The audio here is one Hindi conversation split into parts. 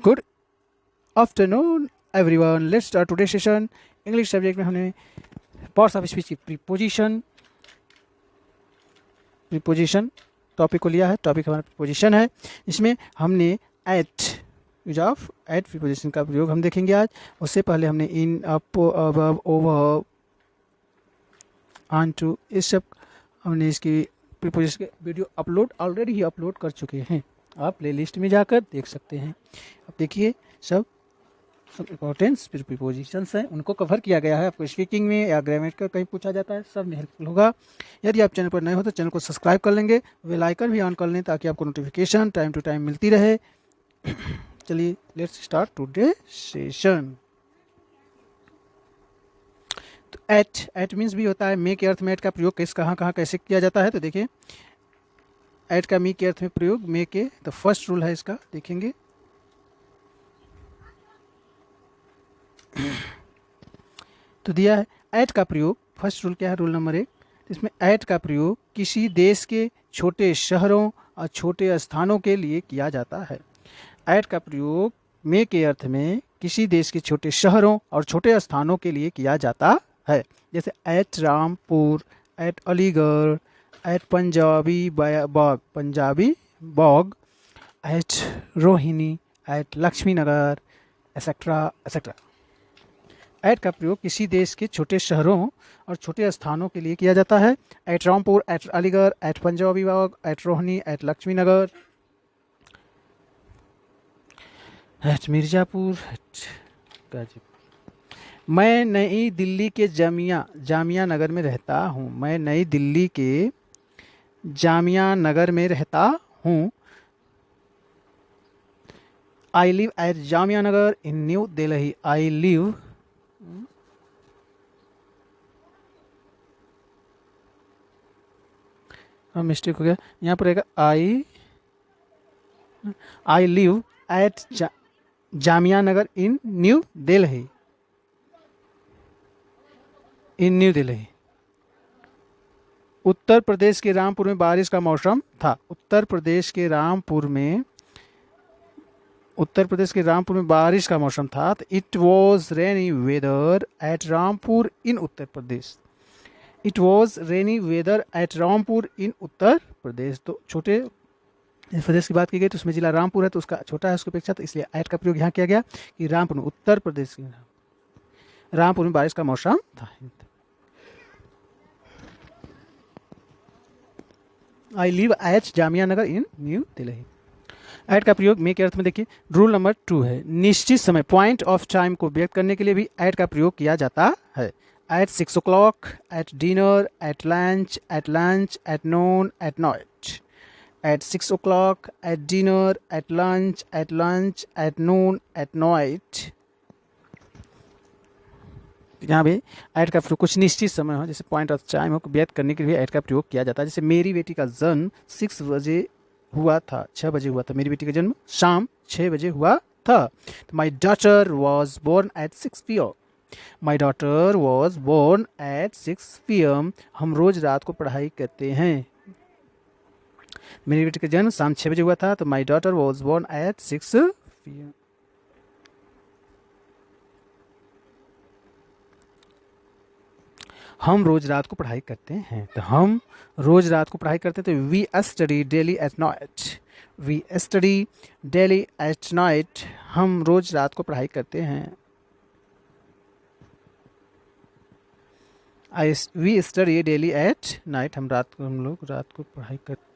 Good afternoon everyone. Let's start today session. English subject में हमने पार्ट्स ऑफ स्पीच की प्रीपोजिशन टॉपिक को लिया है। टॉपिक हमारा प्रीपोजिशन है। इसमें हमने at use of at preposition का प्रयोग हम देखेंगे आज। उससे पहले हमने in, up, above, over, on to, इस सब हमने इसकी प्रीपोजिशन के वीडियो ऑलरेडी ही अपलोड कर चुके हैं। आप प्लेलिस्ट में जाकर देख सकते हैं। अब देखिए सब इम्पोर्टेंस प्रीपोजिशंस हैं, उनको कवर किया गया है। आपको स्पीकिंग में या ग्रामेटिकल कहीं पूछा जाता है, सब में हेल्पफुल होगा। यदि आप चैनल पर नए हो तो चैनल को सब्सक्राइब कर लेंगे, बेल आइकन भी ऑन कर लें ताकि आपको नोटिफिकेशन टाइम टू टाइम मिलती रहे। चलिए लेट्स स्टार्ट टुडे सेशन। तो एट मीन्स भी होता है मे के अर्थ में एट का प्रयोग कहाँ कैसे किया जाता है। तो देखिए एट का मी के अर्थ में प्रयोग मे के, तो फर्स्ट रूल है इसका, देखेंगे। तो दिया है एट का प्रयोग, फर्स्ट रूल क्या है, रूल नंबर 1। इसमें एट का प्रयोग किसी देश के छोटे शहरों और छोटे स्थानों के लिए किया जाता है। एट का प्रयोग मे के अर्थ में किसी देश के छोटे शहरों और छोटे स्थानों के लिए किया जाता है। जैसे at Rampur, at Aligarh, at Punjabi Bagh, at Rohini, at Laxminagar, etcetera etcetera. At का प्रयोग किसी देश के छोटे शहरों और छोटे स्थानों के लिए किया जाता है। At Rampur, at Aligarh, at Punjabi Bagh, at Rohini, at Laxminagar, at Mirzapur, at Ghazipur. मैं नई दिल्ली के जामिया नगर में रहता हूँ। मैं नई दिल्ली के जामिया नगर में रहता हूँ। I live at Jamia Nagar in New Delhi. I live mistake हो गया, यहाँ पर रहेगा I live at Jamia Nagar in New Delhi. In New Delhi. Uttar Pradesh के रामपुर में बारिश का मौसम था। उत्तर प्रदेश के रामपुर में बारिश का मौसम था। तो it was rainy weather at Rampur in Uttar Pradesh. It was rainy weather at Rampur in Uttar Pradesh. तो छोटे प्रदेश की बात की गई तो उसमें जिला रामपुर है, तो उसका छोटा है उसकी अपेक्षा, तो इसलिए एट का प्रयोग यहाँ किया गया कि रामपुर में, उत्तर प्रदेश के रामपुर में बारिश का मौसम था। I live at Jamia Nagar in New Delhi. At का प्रयोग मे के अर्थ में देखिए रूल नंबर 2 है। निश्चित समय, पॉइंट ऑफ टाइम को व्यक्त करने के लिए भी एट का प्रयोग किया जाता है। At 6 o'clock, at dinner, at lunch, at noon, at night. At 6 o'clock, at dinner, at lunch, at noon, at night. यहाँ भी एट का प्रयोग कुछ निश्चित समय हो, जैसे पॉइंट ऑफ टाइम को व्यक्त करने के लिए एट का प्रयोग किया जाता है। जैसे मेरी बेटी का जन्म 6 बजे हुआ था, 6 बजे हुआ था। मेरी बेटी का जन्म शाम 6 बजे हुआ था। तो my daughter was born at 6 PM। My daughter was born at 6 PM। हम रोज रात को पढ़ाई करते हैं। मेरी बेटी का जन्म शाम 6 बजे हुआ था, तो my daughter was born at 6 PM। हम रोज रात को पढ़ाई करते हैं। तो हम रोज रात को पढ़ाई करते हैं, तो we study daily at night. We study daily at night. हम रोज रात को पढ़ाई करते हैं। We study daily at night. हम लोग रात को पढ़ाई करते।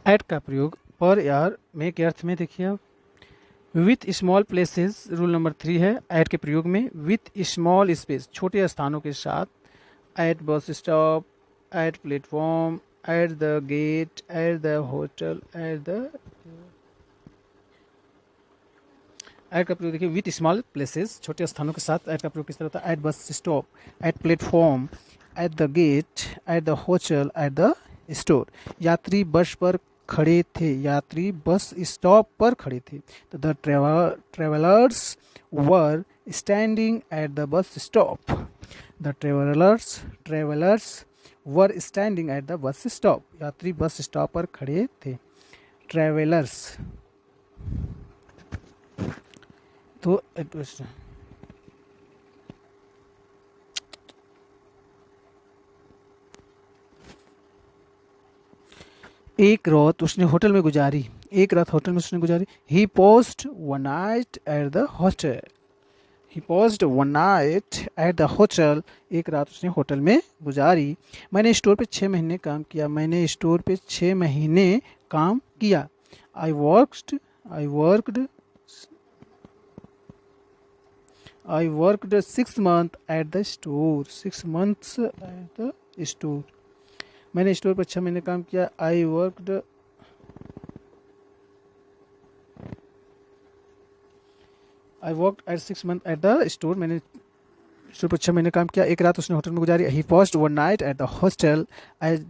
एट का प्रयोग पर यार मे के अर्थ में देखिए आप, with small places, rule number 3 है एट के प्रयोग में। विथ स्मॉल स्पेस, छोटे स्थानों के साथ। At bus stop, at platform, at the gate, at the hotel, at का प्रयोग देखिए विथ स्मॉल प्लेसेस, छोटे स्थानों के साथ एट का प्रयोग किस तरह होता है। At bus stop, at platform, at the gate, at the hotel, at the store. यात्री बस पर खड़े थे, यात्री बस स्टॉप पर खड़े थे। तो the travellers were standing at the bus stop. The travellers were standing at the bus stop, यात्री बस स्टॉप पर खड़े थे। ट्रैवलर्स, तो एक रात उसने होटल में गुजारी, एक रात होटल में उसने गुजारी। He paused one night at the hostel, he paused one night at the hotel, एक रात उसने होटल में गुजारी। मैंने स्टोर पे 6 महीने काम किया, मैंने स्टोर पे 6 महीने काम किया। I worked, I worked 6 months eight the store, 6 months eight the store, मैंने स्टोर पर 6 महीने काम किया। I worked eight 6 months eight the store, मैंने स्टोर पर 6 महीने काम किया। एक रात उसने होटल में गुजारी। He paused one night at the hostel,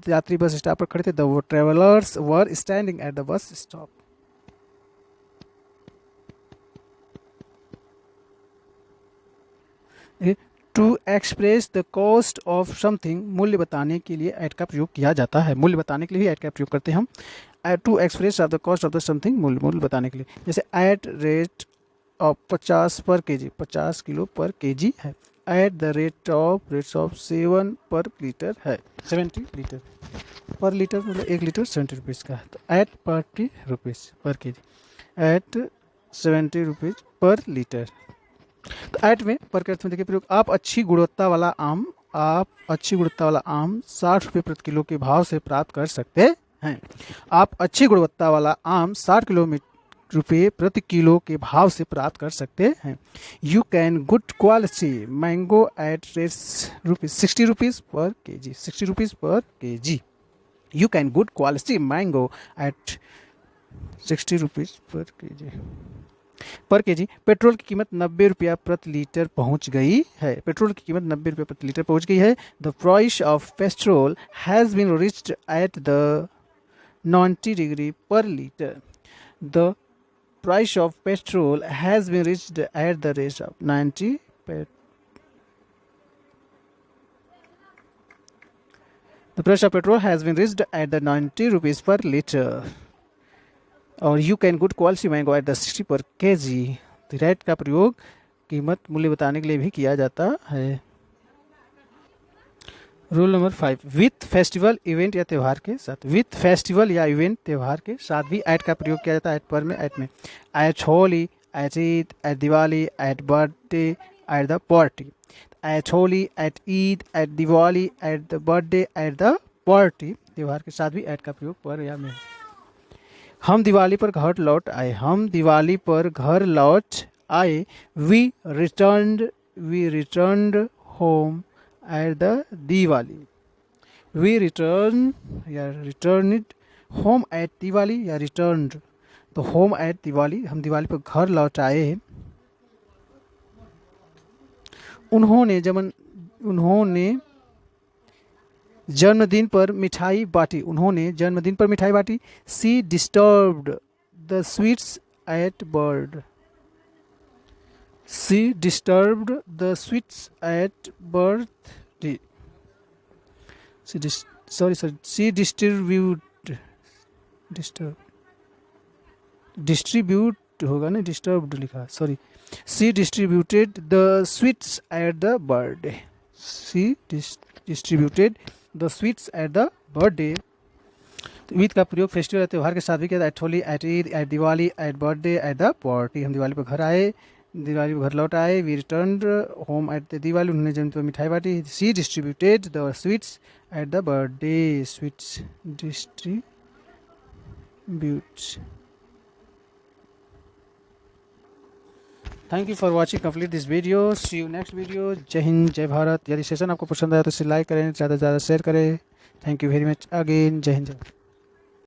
यात्री बस स्टॉप पर खड़े थे। The travellers were standing at the bus stop. To express the cost of something, मूल्य बताने के लिए एट का प्रयोग किया जाता है, मूल्य बताने के लिए एट का प्रयोग करते हैं हम। To express of the cost of the something, मूल्य बताने के लिए, जैसे एट रेट ऑफ 50 पर केजी, 50 किलो पर केजी है। एट द रेट्स ऑफ 7 पर लीटर है, 70 लीटर पर लीटर, मतलब 1 लीटर 70 रुपीज़ का है। तो eight 40 rupees per KG, eight 70 rupees पर लीटर। तो एट में पर के अर्थ में देखिए प्रयोग, आप अच्छी गुणवत्ता वाला आम 60 रुपये प्रति किलो के भाव से प्राप्त कर सकते हैं। आप अच्छी गुणवत्ता वाला आम 60 रुपये प्रति किलो के भाव से प्राप्त कर सकते हैं। You can good quality mango at rates 60 rupees per KG, 60 rupees per KG. You can good quality mango at 60 rupees per KG. Petrol की कीमत 90 रुपया प्रति लीटर पहुंच गई है, पेट्रोल की कीमत 90 रुपया प्रति लीटर पहुंच गई है। The price of petrol has been reached at the 90 degree per litre, the price of petrol has been reached at the rate of 90 The price of petrol has been reached at the 90 rupees per liter. और you can good quality mango at the 60 पर के जी। रेट का प्रयोग कीमत मूल्य बताने के लिए भी किया जाता है। Rule number 5, with festival event या त्यौहार के साथ, विथ फेस्टिवल या इवेंट त्यौहार के साथ भी एट का प्रयोग किया जाता है। एट पर में, एट में, at Holi, at Eid, at Diwali, at birthday, at the party. At Holi, at Eid, at Diwali, at the birthday, at the party, त्यौहार के साथ भी एट का प्रयोग पर या में। हम दिवाली पर घर लौट आए, हम दिवाली पर घर लौट आए। We returned home at the Diwali, we return या रिटर्नड होम एट दिवाली या रिटर्नड, तो होम एट दिवाली, हम दिवाली पर घर लौट आए। उन्होंने जन्मदिन पर मिठाई बांटी, उन्होंने जन्मदिन पर मिठाई बांटी। She disturbed the sweets at bird, she disturbed the sweets at birthday, she distribute होगा ना, डिस्टर्ब्ड लिखा, sorry. She distributed the sweets at the birthday, she distributed the sweets at the birthday. तो ईद का प्रयोग फेस्टिवल त्यौहार के साथ भी किया था। At Holi, at Eid, at Diwali, at birthday, at the party, हम दिवाली पर घर आए, दिवाली पर घर लौट आए। We returned home at the Diwali, उन्होंने जन्मदिन पर मिठाई बांटी। She distributed the sweets at the birthday, sweets distribute. Thank you for watching complete this video. See you next video. जय हिंद, जय भारत। यदि सेशन आपको पसंद आया तो इसे लाइक करें, ज़्यादा से ज़्यादा शेयर करें। Thank you very much again. जय हिंद, जय भारत।